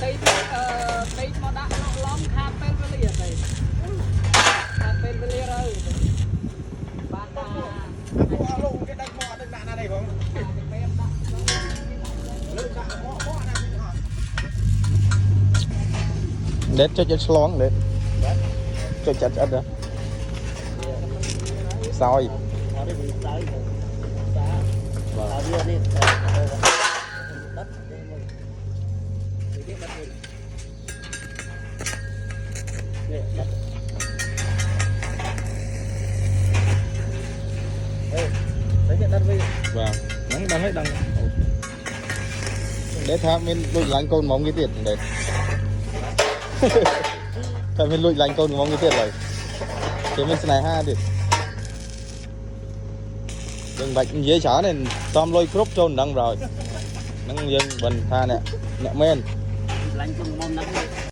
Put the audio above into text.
đây đây mà đã lom khát bên với liền này khát bên với liền rồi bạn bỏ lông cái đánh mò đánh đạn ra đây không đét cho chết loáng đấy cho chặt chặt đó soi và nắng đang hết đang để tha mình lùi lạnh côn mong cái tiền đấy tha mình lùi lạnh côn mong cái tiền rồi thì mình sẽ này ha đi đừng bạch dễ xả nên tom lôi crop trôn đăng rồi nắng dân bình tha nè nè men